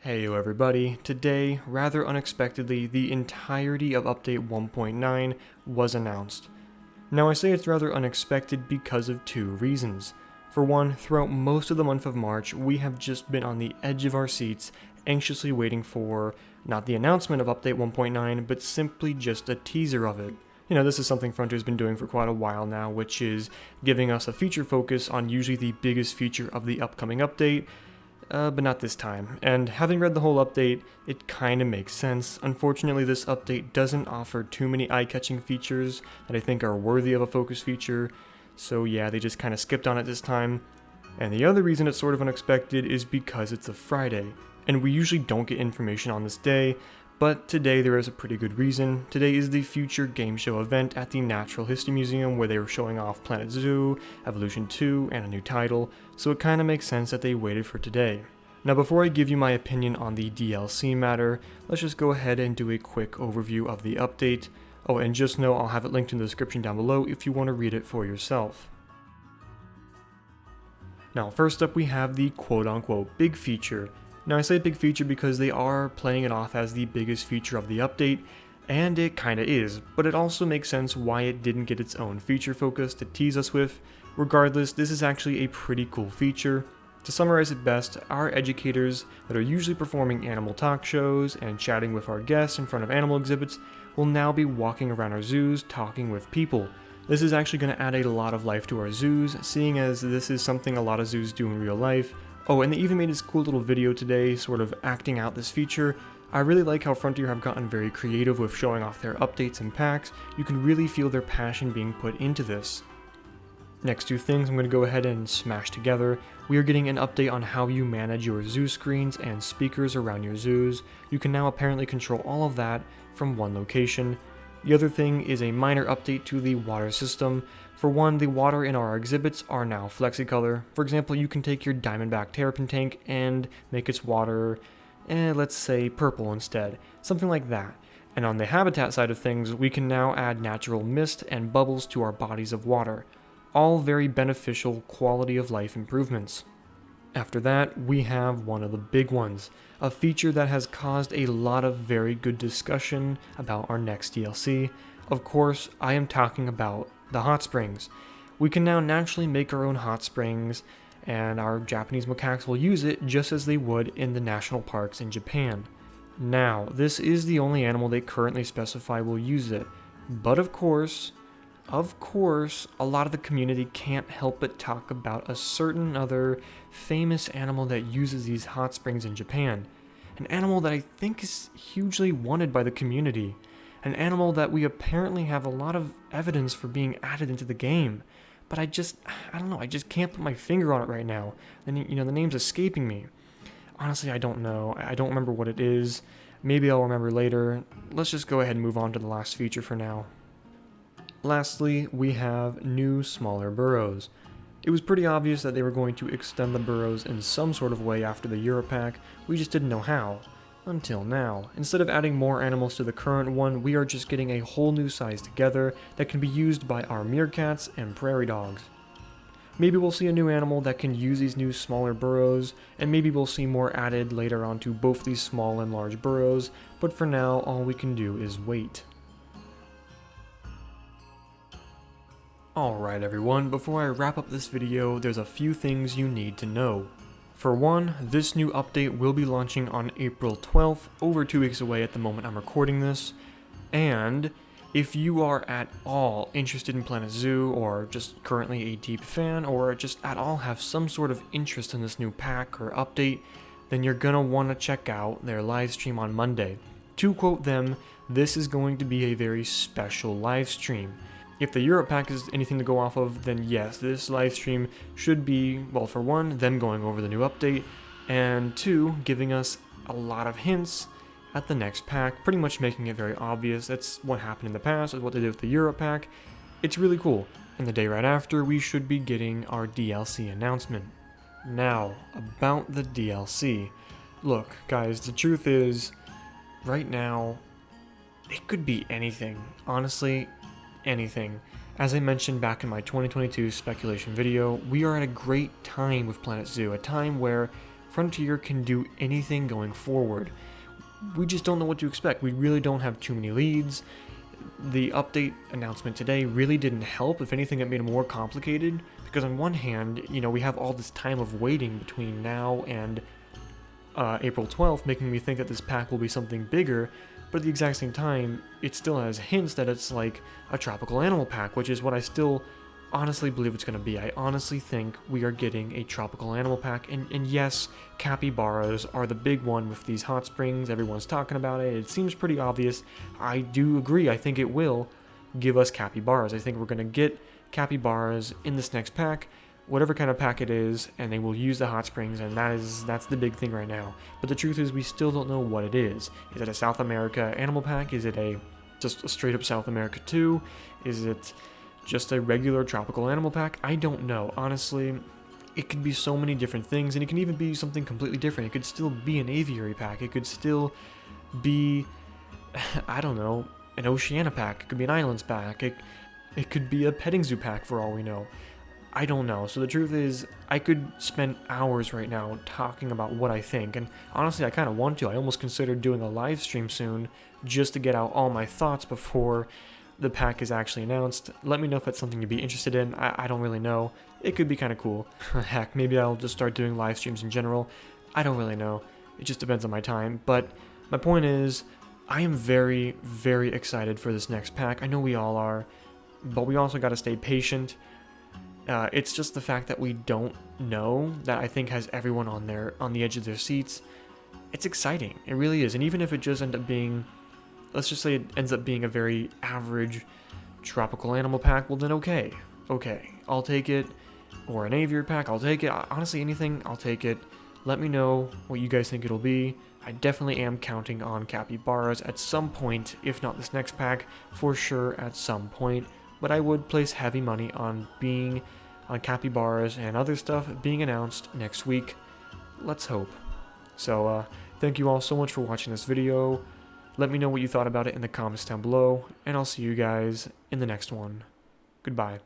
Heyo everybody, today, rather unexpectedly, the entirety of Update 1.9 was announced. Now I say it's rather unexpected because of two reasons. For one, throughout most of the month of March, we have just been on the edge of our seats, anxiously waiting for, not the announcement of Update 1.9, but simply just a teaser of it. You know, this is something Frontier's been doing for quite a while now, which is giving us a feature focus on usually the biggest feature of the upcoming update, but not this time. And having read the whole update, it kinda makes sense. Unfortunately, this update doesn't offer too many eye-catching features that I think are worthy of a focus feature, so yeah, they just kinda skipped on it this time. And the other reason it's sort of unexpected is because it's a Friday, and we usually don't get information on this day, but today there is a pretty good reason. Today is the Future Game Show event at the Natural History Museum where they were showing off Planet Zoo, Evolution 2, and a new title, so it kinda makes sense that they waited for today. Now before I give you my opinion on the DLC matter, let's just go ahead and do a quick overview of the update. Oh, and just know I'll have it linked in the description down below if you want to read it for yourself. Now first up we have the quote-unquote big feature. Now I say big feature because they are playing it off as the biggest feature of the update, and it kinda is, but it also makes sense why it didn't get its own feature focus to tease us with. Regardless, this is actually a pretty cool feature. To summarize it best, our educators that are usually performing animal talk shows and chatting with our guests in front of animal exhibits will now be walking around our zoos talking with people. This is actually going to add a lot of life to our zoos, seeing as this is something a lot of zoos do in real life. Oh, and they even made this cool little video today sort of acting out this feature. I really like how Frontier have gotten very creative with showing off their updates and packs. You can really feel their passion being put into this. Next two things I'm going to go ahead and smash together. We are getting an update on how you manage your zoo screens and speakers around your zoos. You can now apparently control all of that from one location. The other thing is a minor update to the water system. For one, the water in our exhibits are now flexicolor. For example, you can take your Diamondback Terrapin tank and make its water, let's say purple instead. Something like that. And on the habitat side of things, we can now add natural mist and bubbles to our bodies of water. All very beneficial quality of life improvements. After that, we have one of the big ones, a feature that has caused a lot of very good discussion about our next DLC. Of course, I am talking about the hot springs. We can now naturally make our own hot springs, and our Japanese macaques will use it just as they would in the national parks in Japan. Now, this is the only animal they currently specify will use it, but of course, a lot of the community can't help but talk about a certain other famous animal that uses these hot springs in Japan. An animal that I think is hugely wanted by the community. An animal that we apparently have a lot of evidence for being added into the game. But I don't know, I just can't put my finger on it right now. And the name's escaping me. Honestly, I don't know. I don't remember what it is. Maybe I'll remember later. Let's just go ahead and move on to the last feature for now. Lastly, we have new, smaller burrows. It was pretty obvious that they were going to extend the burrows in some sort of way after the Euro pack, we just didn't know how. Until now. Instead of adding more animals to the current one, we are just getting a whole new size together that can be used by our meerkats and prairie dogs. Maybe we'll see a new animal that can use these new smaller burrows, and maybe we'll see more added later on to both these small and large burrows, but for now, all we can do is wait. Alright everyone, before I wrap up this video, there's a few things you need to know. For one, this new update will be launching on April 12th, over 2 weeks away at the moment I'm recording this, and if you are at all interested in Planet Zoo, or just currently a deep fan, or just at all have some sort of interest in this new pack or update, then you're gonna want to check out their live stream on Monday. To quote them, this is going to be a very special live stream. If the Europe pack is anything to go off of, then yes, this live stream should be, well, for one, them going over the new update, and two, giving us a lot of hints at the next pack, pretty much making it very obvious. That's what happened in the past, that's what they did with the Europe pack. It's really cool. And the day right after, we should be getting our DLC announcement. Now, about the DLC. Look, guys, the truth is, right now, it could be anything. Honestly, anything. As I mentioned back in my 2022 speculation video, we are at a great time with Planet Zoo, a time where Frontier can do anything going forward. We just don't know what to expect. We really don't have too many leads. The update announcement today really didn't help. If anything, it made it more complicated, because on one hand, we have all this time of waiting between now and April 12th, making me think that this pack will be something bigger, but at the exact same time, it still has hints that it's like a tropical animal pack, which is what I still honestly believe it's going to be. I honestly think we are getting a tropical animal pack, and yes, capybaras are the big one with these hot springs. Everyone's talking about it. It seems pretty obvious. I do agree. I think it will give us capybaras. I think we're going to get capybaras in this next pack, whatever kind of pack it is, and they will use the hot springs, and that's the big thing right now. But the truth is, we still don't know what it is. Is it a South America animal pack? Is it just a straight up South America 2? Is it just a regular tropical animal pack? I don't know. Honestly, it could be so many different things, and it can even be something completely different. It could still be an aviary pack. It could still be, I don't know, an Oceania pack. It could be an Islands pack. It could be a petting zoo pack for all we know. I don't know. So the truth is, I could spend hours right now talking about what I think, and honestly, I kind of want to. I almost considered doing a live stream soon just to get out all my thoughts before the pack is actually announced. Let me know if that's something you'd be interested in. I don't really know. It could be kind of cool. Heck, maybe I'll just start doing live streams in general. I don't really know. It just depends on my time. But my point is, I am very, very excited for this next pack. I know we all are, but we also got to stay patient. It's just the fact that we don't know that I think has everyone on the edge of their seats. It's exciting. It really is. And even if it just ends up being, let's just say it ends up being a very average tropical animal pack, well then okay, I'll take it. Or an aviary pack, I'll take it. Honestly, anything, I'll take it. Let me know what you guys think it'll be. I definitely am counting on capybaras at some point, if not this next pack, for sure at some point. But I would place heavy money on capybaras and other stuff being announced next week. Let's hope. So, thank you all so much for watching this video. Let me know what you thought about it in the comments down below, and I'll see you guys in the next one. Goodbye.